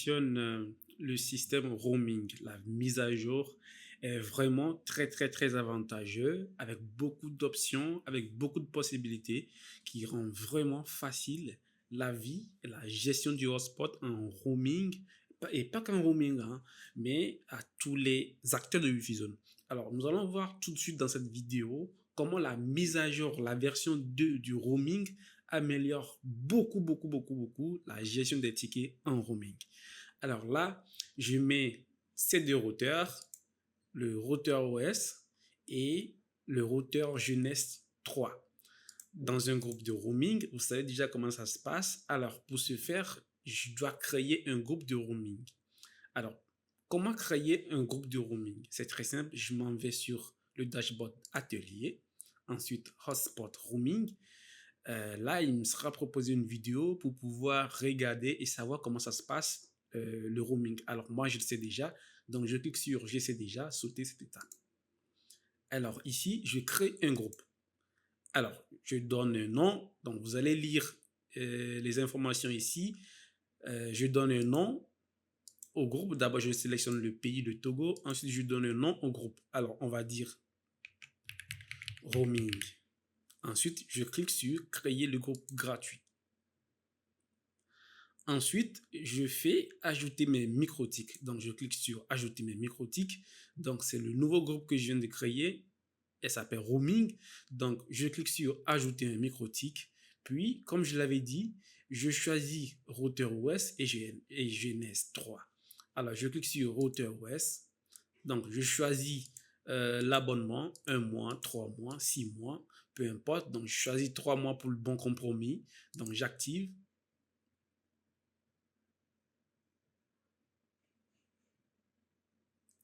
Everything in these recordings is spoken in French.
mentionne le système roaming, la mise à jour est vraiment très avantageux avec beaucoup d'options, avec beaucoup de possibilités qui rend vraiment facile la vie et la gestion du hotspot en roaming et pas qu'en roaming, hein, mais à tous les acteurs de Wi-Fi Zone. Alors, nous allons voir tout de suite dans cette vidéo comment la mise à jour, la version 2 du roaming améliore beaucoup la gestion des tickets en roaming. Alors là, je mets ces deux routeurs, le routeur OS et le routeur Jeunesse 3 dans un groupe de roaming. Vous savez déjà comment ça se passe. Alors pour ce faire, je dois créer un groupe de roaming. Alors, comment créer un groupe de roaming? C'est très simple. Je m'en vais sur le dashboard atelier. Ensuite, hotspot roaming. Là, il me sera proposé une vidéo pour pouvoir regarder et savoir comment ça se passe le roaming. Alors, moi, je le sais déjà. Donc, je clique sur je sais déjà, sauter cette étape. Alors, ici, je crée un groupe. Alors, je donne un nom. Donc, vous allez lire les informations ici. Je donne un nom au groupe. D'abord, je sélectionne le pays, le Togo. Ensuite, je donne un nom au groupe. Alors, on va dire roaming. Ensuite, je clique sur créer le groupe gratuit. Ensuite, je fais ajouter mes microtiques. Donc, je clique sur ajouter mes microtiques. Donc, c'est le nouveau groupe que je viens de créer. Elle s'appelle roaming. Donc, je clique sur ajouter un microtique. Puis, comme je l'avais dit, je choisis routeur OS et Jeunesse 3. Alors, je clique sur routeur OS. Donc, je choisis l'abonnement, 1 mois, 3 mois, 6 mois, peu importe. Donc, je choisis 3 mois pour le bon compromis. Donc, j'active.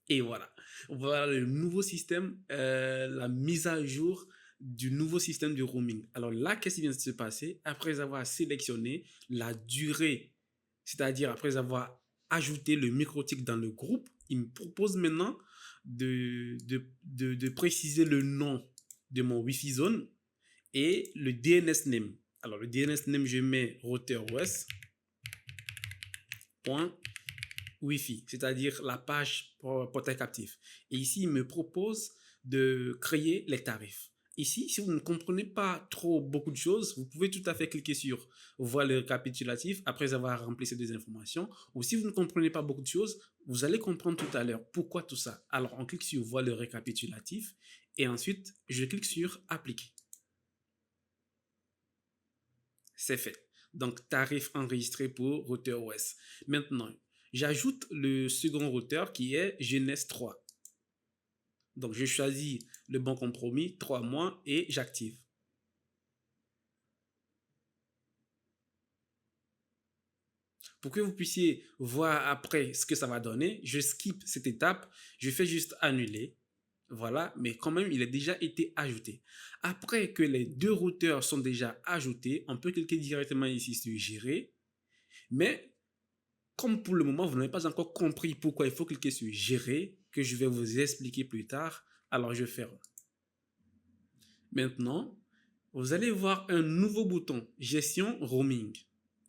Et voilà. Voilà le nouveau système, la mise à jour du nouveau système de roaming. Alors là, qu'est-ce qui vient de se passer? Après avoir sélectionné la durée, c'est-à-dire après avoir ajouté le microtique dans le groupe, il me propose maintenant de préciser le nom de mon Wi-Fi zone et le DNS name. Alors le DNS name, je mets routeur OS. Wi-Fi, c'est-à-dire la page portail captif. Et ici, il me propose de créer les tarifs. Ici, si vous ne comprenez pas trop beaucoup de choses, vous pouvez tout à fait cliquer sur voir le récapitulatif après avoir rempli ces deux informations. Ou si vous ne comprenez pas beaucoup de choses, vous allez comprendre tout à l'heure pourquoi tout ça. Alors, on clique sur voir le récapitulatif et ensuite, je clique sur appliquer. C'est fait. Donc, tarif enregistré pour routeur OS. Maintenant, j'ajoute le second routeur qui est Jeunesse 3. Donc, je choisis le bon compromis, 3 mois, et j'active. Pour que vous puissiez voir après ce que ça va donner, je skip cette étape, je fais juste annuler. Voilà, mais quand même, il a déjà été ajouté. Après que les deux routeurs sont déjà ajoutés, on peut cliquer directement ici sur gérer. Mais comme pour le moment, vous n'avez pas encore compris pourquoi il faut cliquer sur gérer, que je vais vous expliquer plus tard, alors je ferme. Maintenant, vous allez voir un nouveau bouton, gestion roaming.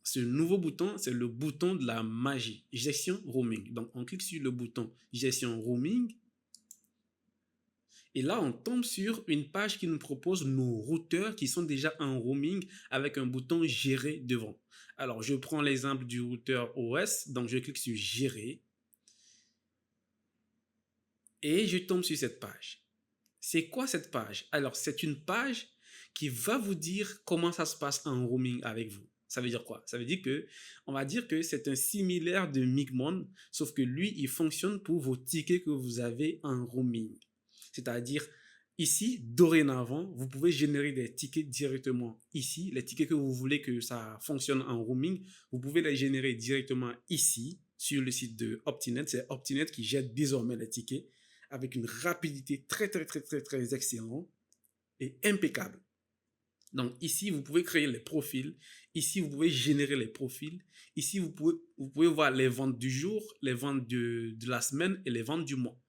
Ce nouveau bouton, c'est le bouton de la magie, gestion roaming. Donc, on clique sur le bouton gestion roaming. Et là, on tombe sur une page qui nous propose nos routeurs qui sont déjà en roaming avec un bouton gérer devant. Alors, je prends l'exemple du routeur OS. Donc, je clique sur gérer. Et je tombe sur cette page. C'est quoi cette page? Alors, c'est une page qui va vous dire comment ça se passe en roaming avec vous. Ça veut dire quoi? Ça veut dire que, on va dire que c'est un similaire de Migmon, sauf que lui, il fonctionne pour vos tickets que vous avez en roaming. C'est-à-dire, ici, dorénavant, vous pouvez générer des tickets directement ici. Les tickets que vous voulez que ça fonctionne en roaming, vous pouvez les générer directement ici, sur le site de Optinet. C'est Optinet qui gère désormais les tickets avec une rapidité très excellente et impeccable. Donc ici, vous pouvez créer les profils. Ici, vous pouvez générer les profils. Ici, vous pouvez voir les ventes du jour, les ventes de la semaine et les ventes du mois.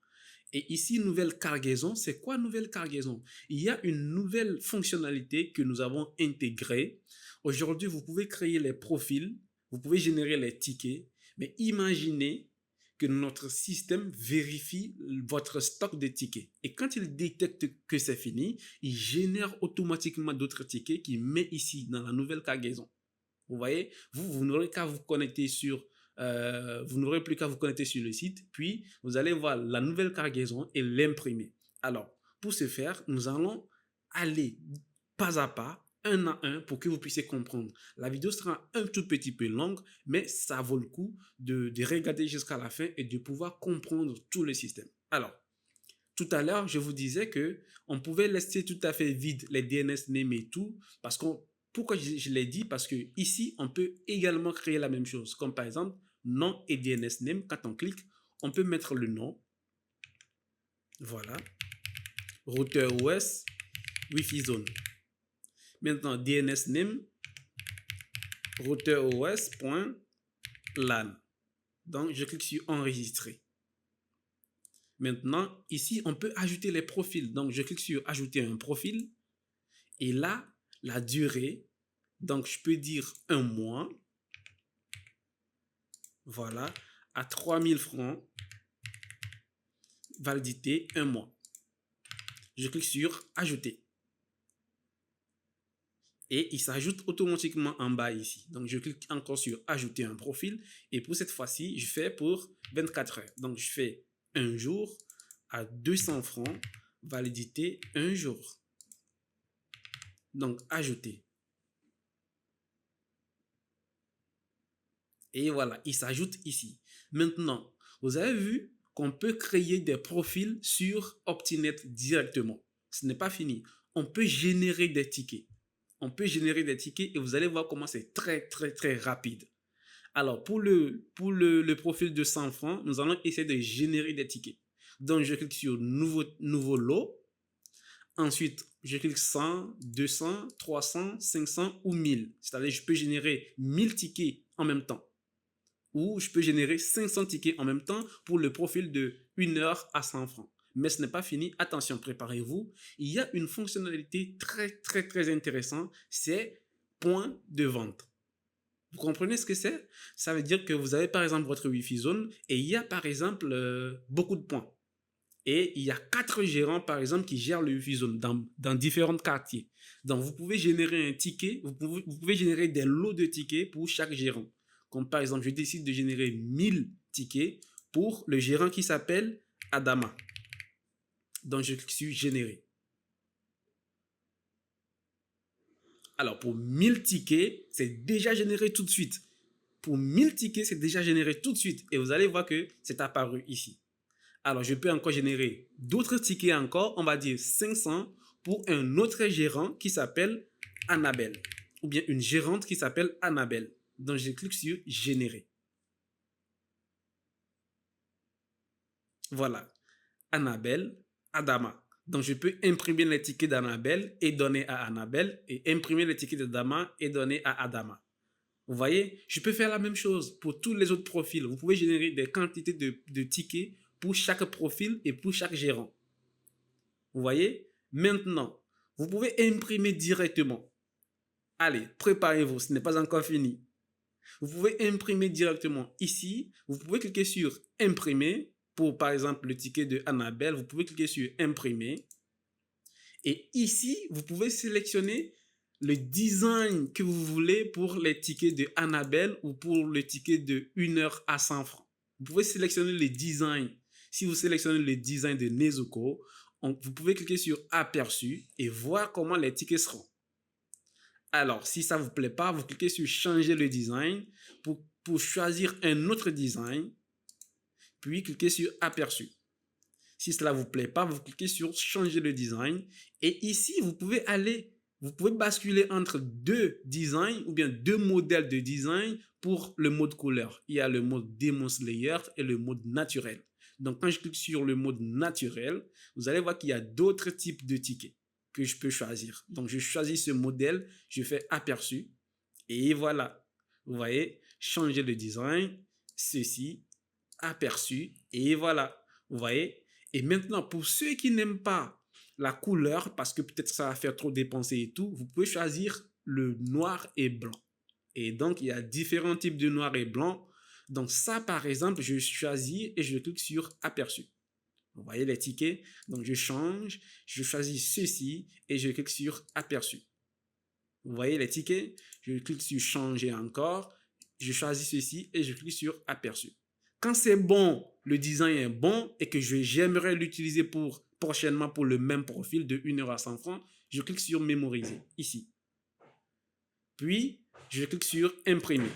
Et ici, nouvelle cargaison. C'est quoi nouvelle cargaison? Il y a une nouvelle fonctionnalité que nous avons intégrée. Aujourd'hui, vous pouvez créer les profils. Vous pouvez générer les tickets. Mais imaginez que notre système vérifie votre stock de tickets. Et quand il détecte que c'est fini, il génère automatiquement d'autres tickets qu'il met ici dans la nouvelle cargaison. Vous voyez, vous n'aurez qu'à vous connecter sur, vous n'aurez plus qu'à vous connecter sur le site, puis vous allez voir la nouvelle cargaison et l'imprimer. Alors, pour ce faire, nous allons aller pas à pas, un à un, pour que vous puissiez comprendre. La vidéo sera un tout petit peu longue, mais ça vaut le coup de regarder jusqu'à la fin et de pouvoir comprendre tout le système. Alors, tout à l'heure, je vous disais que on pouvait laisser tout à fait vide les DNS name et tout, parce qu'on pourquoi je l'ai dit? Parce que ici, on peut également créer la même chose, comme par exemple nom et DNS name. Quand on clique, on peut mettre le nom. Voilà. Routeur OS, Wi-Fi zone. Maintenant, DNS name, routeur OS.LAN. Donc, je clique sur enregistrer. Maintenant, ici, on peut ajouter les profils. Donc, je clique sur ajouter un profil. Et là, la durée, donc je peux dire un mois. Voilà, à 3000 francs, validité un mois. Je clique sur ajouter. Et il s'ajoute automatiquement en bas ici. Donc, je clique encore sur ajouter un profil. Et pour cette fois-ci, je fais pour 24 heures. Donc, je fais un jour à 200 francs, validité un jour. Donc, ajouter. Et voilà, il s'ajoute ici. Maintenant, vous avez vu qu'on peut créer des profils sur Optinet directement. Ce n'est pas fini. On peut générer des tickets. On peut générer des tickets et vous allez voir comment c'est très rapide. Alors, pour le profil de 100 francs, nous allons essayer de générer des tickets. Donc, je clique sur nouveau lot. Ensuite, je clique 100, 200, 300, 500 ou 1000. C'est-à-dire, je peux générer 1000 tickets en même temps. Ou je peux générer 500 tickets en même temps pour le profil de 1 heure à 100 francs. Mais ce n'est pas fini. Attention, préparez-vous. Il y a une fonctionnalité très intéressante. C'est point de vente. Vous comprenez ce que c'est? Ça veut dire que vous avez par exemple votre Wi-Fi zone et il y a par exemple beaucoup de points. Et il y a 4 gérants par exemple qui gèrent le Wi-Fi zone dans différents quartiers. Donc vous pouvez générer un ticket, vous pouvez générer des lots de tickets pour chaque gérant. Comme par exemple, je décide de générer 1000 tickets pour le gérant qui s'appelle Adama. Donc, je clique sur générer. Alors, pour 1000 tickets, c'est déjà généré tout de suite. Pour 1000 tickets, c'est déjà généré tout de suite. Et vous allez voir que c'est apparu ici. Alors, je peux encore générer d'autres tickets encore. On va dire 500 pour un autre gérant qui s'appelle Annabelle. Ou bien une gérante qui s'appelle Annabelle. Donc, je clique sur générer. Voilà. Annabelle, Adama. Donc, je peux imprimer les tickets d'Annabelle et donner à Annabelle et imprimer les tickets d'Adama et donner à Adama. Vous voyez, je peux faire la même chose pour tous les autres profils. Vous pouvez générer des quantités de tickets pour chaque profil et pour chaque gérant. Vous voyez, maintenant, vous pouvez imprimer directement. Allez, préparez-vous, ce n'est pas encore fini. Vous pouvez imprimer directement ici. Vous pouvez cliquer sur imprimer. Pour par exemple le ticket de Annabelle, vous pouvez cliquer sur imprimer. Et ici, vous pouvez sélectionner le design que vous voulez pour les tickets de Annabelle ou pour le ticket de 1 heure à 100 francs. Vous pouvez sélectionner le design. Si vous sélectionnez le design de Nezuko, vous pouvez cliquer sur aperçu et voir comment les tickets seront. Alors, si ça ne vous plaît pas, vous cliquez sur changer le design pour choisir un autre design. Puis cliquez sur aperçu. Si cela ne vous plaît pas, vous cliquez sur changer le design. Et ici, vous pouvez basculer entre deux designs ou bien deux modèles de design pour le mode couleur. Il y a le mode Demon Slayer et le mode naturel. Donc, quand je clique sur le mode naturel, vous allez voir qu'il y a d'autres types de tickets que je peux choisir. Donc, je choisis ce modèle, je fais aperçu. Et voilà. Vous voyez, changer le design, ceci, aperçu, et voilà. Vous voyez. Et maintenant, pour ceux qui n'aiment pas la couleur, parce que peut-être ça va faire trop dépenser et tout, vous pouvez choisir le noir et blanc. Et donc, il y a différents types de noir et blanc. Donc ça, par exemple, je choisis et je clique sur aperçu. Vous voyez les tickets? Donc je change, je choisis ceci et je clique sur aperçu. Vous voyez les tickets? Je clique sur changer encore, je choisis ceci et je clique sur aperçu. Quand c'est bon, le design est bon et que j'aimerais l'utiliser prochainement pour le même profil de 1 heure à 100 francs, je clique sur mémoriser ici. Puis, je clique sur imprimer.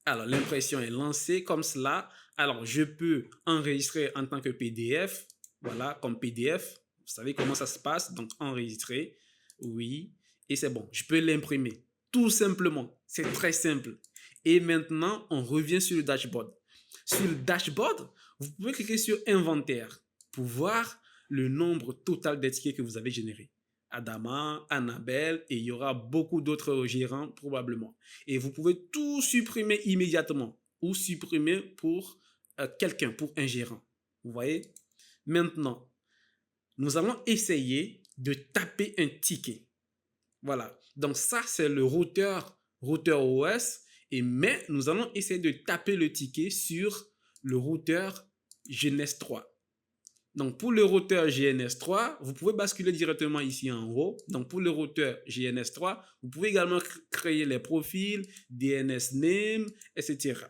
Alors, l'impression est lancée comme cela. Alors, je peux enregistrer en tant que PDF. Voilà, comme PDF. Vous savez comment ça se passe. Donc, enregistrer. Oui. Et c'est bon. Je peux l'imprimer. Tout simplement. C'est très simple. Et maintenant, on revient sur le dashboard. Sur le dashboard, vous pouvez cliquer sur inventaire pour voir le nombre total des tickets que vous avez générés. Adama, Annabelle, et il y aura beaucoup d'autres gérants probablement. Et vous pouvez tout supprimer immédiatement ou supprimer pour quelqu'un, pour un gérant. Vous voyez? Maintenant, nous allons essayer de taper un ticket. Voilà. Donc ça, c'est le routeur OS. Mais nous allons essayer de taper le ticket sur le routeur GNS3. Donc, pour le routeur GNS3, vous pouvez basculer directement ici en haut. Donc, pour le routeur GNS3, vous pouvez également créer les profils, DNS name, etc.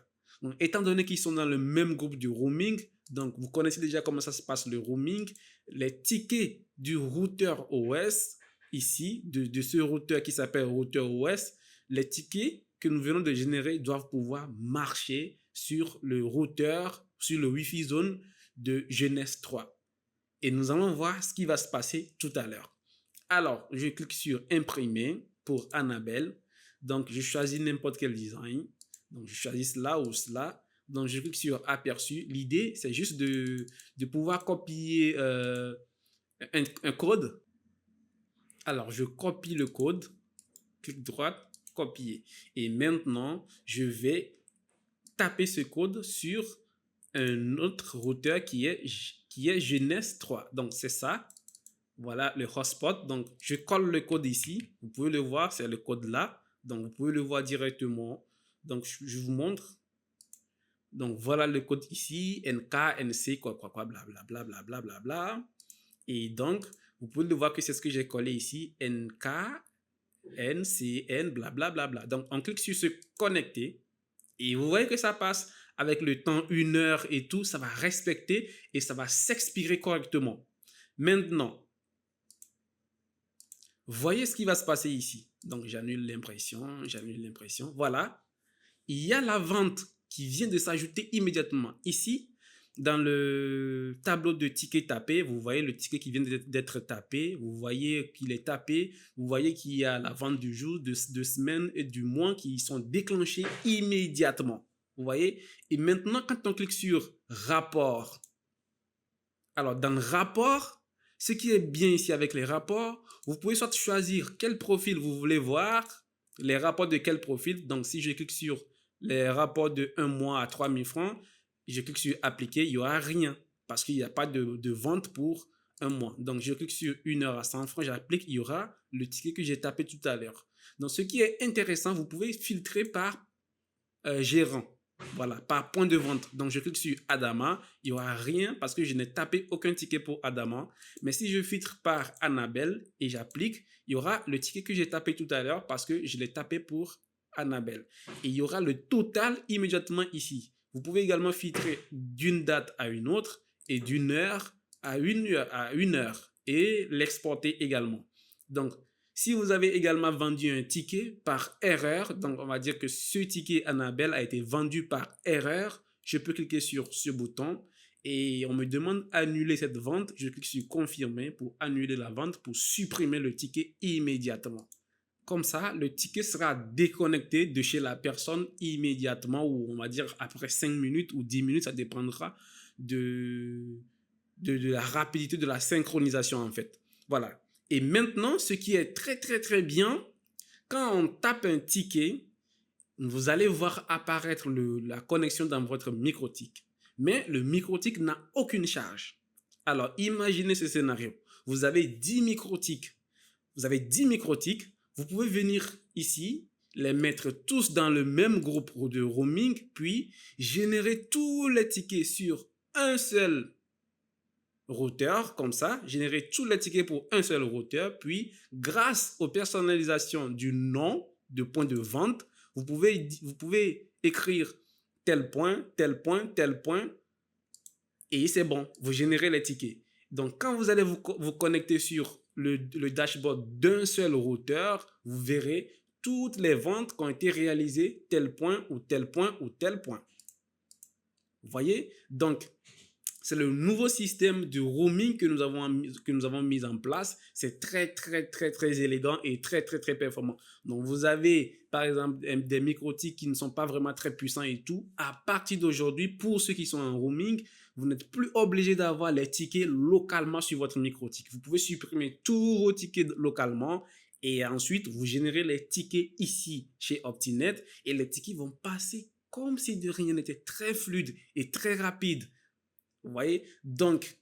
Donc, étant donné qu'ils sont dans le même groupe du roaming, donc vous connaissez déjà comment ça se passe le roaming, les tickets du routeur OS, ici, de ce routeur qui s'appelle routeur OS, les tickets que nous venons de générer doivent pouvoir marcher sur le routeur, sur le Wi-Fi zone de GNS3. Et nous allons voir ce qui va se passer tout à l'heure. Alors, je clique sur imprimer pour Annabelle. Donc, je choisis n'importe quel design. Donc, je choisis cela ou cela. Donc, je clique sur aperçu. L'idée, c'est juste de pouvoir copier un code. Alors, je copie le code. Clic droit, copier. Et maintenant, je vais taper ce code sur un autre routeur qui est GNS3. Donc, c'est ça. Voilà le hotspot. Donc, je colle le code ici. Vous pouvez le voir, c'est le code là. Donc, vous pouvez le voir directement. Donc, je vous montre. Donc, voilà le code ici. NK, NC, quoi, blablabla, blablabla. Bla. Et donc, vous pouvez le voir que c'est ce que j'ai collé ici. NK, NCN, blablabla. Bla. Donc, on clique sur se connecter. Et vous voyez que ça passe avec le temps, 1 heure et tout, ça va respecter et ça va s'expirer correctement. Maintenant, voyez ce qui va se passer ici. Donc, j'annule l'impression, Voilà. Il y a la vente qui vient de s'ajouter immédiatement. Ici, dans le tableau de tickets tapés, vous voyez le ticket qui vient d'être tapé. Vous voyez qu'il est tapé. Vous voyez qu'il y a la vente du jour, de semaine et du mois qui sont déclenchés immédiatement. Vous voyez? Et maintenant, quand on clique sur rapport, alors dans le rapport, ce qui est bien ici avec les rapports, vous pouvez soit choisir quel profil vous voulez voir, les rapports de quel profil. Donc, si je clique sur les rapports de 1 mois à 3 000 francs, je clique sur appliquer, il n'y aura rien parce qu'il n'y a pas de vente pour 1 mois. Donc, je clique sur 1 heure à 100 francs, j'applique, il y aura le ticket que j'ai tapé tout à l'heure. Donc, ce qui est intéressant, vous pouvez filtrer par gérant. Voilà, par point de vente. Donc, je clique sur Adama. Il n'y aura rien parce que je n'ai tapé aucun ticket pour Adama. Mais si je filtre par Annabelle et j'applique, il y aura le ticket que j'ai tapé tout à l'heure parce que je l'ai tapé pour Annabelle. Et il y aura le total immédiatement ici. Vous pouvez également filtrer d'une date à une autre et d'une heure à une heure et l'exporter également. Donc, si vous avez également vendu un ticket par erreur, donc on va dire que ce ticket Annabelle a été vendu par erreur, je peux cliquer sur ce bouton et on me demande d'annuler cette vente. Je clique sur confirmer pour annuler la vente, pour supprimer le ticket immédiatement. Comme ça, le ticket sera déconnecté de chez la personne immédiatement, ou on va dire après 5 minutes ou 10 minutes, ça dépendra de la rapidité de la synchronisation en fait. Voilà. Et maintenant, ce qui est très très très bien, quand on tape un ticket, vous allez voir apparaître la connexion dans votre microtik. Mais le microtik n'a aucune charge. Alors, imaginez ce scénario. Vous avez 10 microtiks. Vous pouvez venir ici les mettre tous dans le même groupe de roaming, puis générer tous les tickets sur un seul routeur, comme ça, générer tous les tickets pour un seul routeur, puis grâce aux personnalisations du nom de point de vente, vous pouvez écrire tel point, tel point, tel point, et c'est bon, vous générez les tickets. Donc, quand vous allez vous connecter sur le dashboard d'un seul routeur, vous verrez toutes les ventes qui ont été réalisées tel point ou tel point ou tel point. Vous voyez? Donc, c'est le nouveau système de roaming que nous avons mis en place. C'est très, très, très, très élégant et très, très, très performant. Donc, vous avez, par exemple, des micro-tics qui ne sont pas vraiment très puissants et tout. À partir d'aujourd'hui, pour ceux qui sont en roaming, vous n'êtes plus obligé d'avoir les tickets localement sur votre micro-tic. Vous pouvez supprimer tous vos tickets localement et ensuite, vous générez les tickets ici chez Optinet et les tickets vont passer comme si de rien n'était, très fluide et très rapide. Vous voyez? Donc,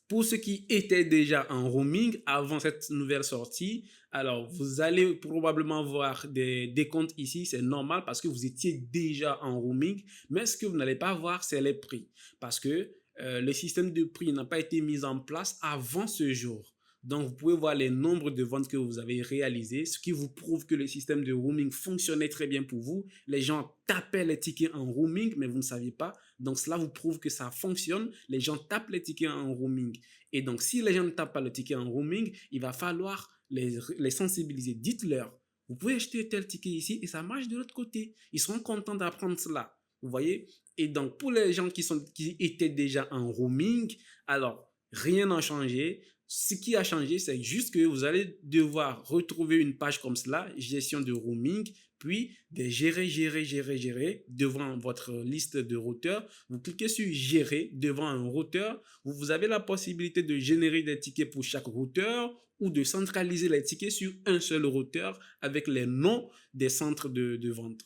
pour ceux qui étaient déjà en roaming avant cette nouvelle sortie, alors vous allez probablement voir des décomptes ici, c'est normal parce que vous étiez déjà en roaming, mais ce que vous n'allez pas voir, c'est les prix parce que le système de prix n'a pas été mis en place avant ce jour. Donc, vous pouvez voir les nombres de ventes que vous avez réalisées, ce qui vous prouve que le système de roaming fonctionnait très bien pour vous. Les gens tapaient les tickets en roaming, mais vous ne saviez pas. Donc, cela vous prouve que ça fonctionne. Les gens tapent les tickets en roaming. Et donc, si les gens ne tapent pas le ticket en roaming, il va falloir les sensibiliser. Dites-leur, vous pouvez acheter tel ticket ici et ça marche de l'autre côté. Ils seront contents d'apprendre cela. Vous voyez? Et donc, pour les gens qui étaient déjà en roaming, alors, rien n'a changé. Ce qui a changé, c'est juste que vous allez devoir retrouver une page comme cela, gestion de roaming, puis de gérer devant votre liste de routeurs. Vous cliquez sur gérer devant un routeur. Vous avez la possibilité de générer des tickets pour chaque routeur ou de centraliser les tickets sur un seul routeur avec les noms des centres de vente.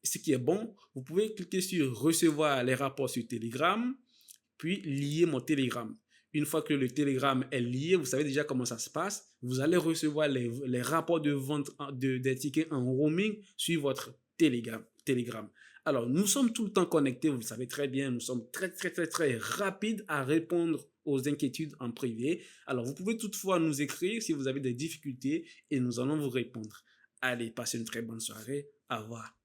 Ce qui est bon, vous pouvez cliquer sur recevoir les rapports sur Telegram, puis lier mon Telegram. Une fois que le Telegram est lié, vous savez déjà comment ça se passe. Vous allez recevoir les rapports de vente des tickets en roaming sur votre Telegram. Alors, nous sommes tout le temps connectés, vous le savez très bien. Nous sommes très, très, très, très rapides à répondre aux inquiétudes en privé. Alors, vous pouvez toutefois nous écrire si vous avez des difficultés et nous allons vous répondre. Allez, passez une très bonne soirée. Au revoir.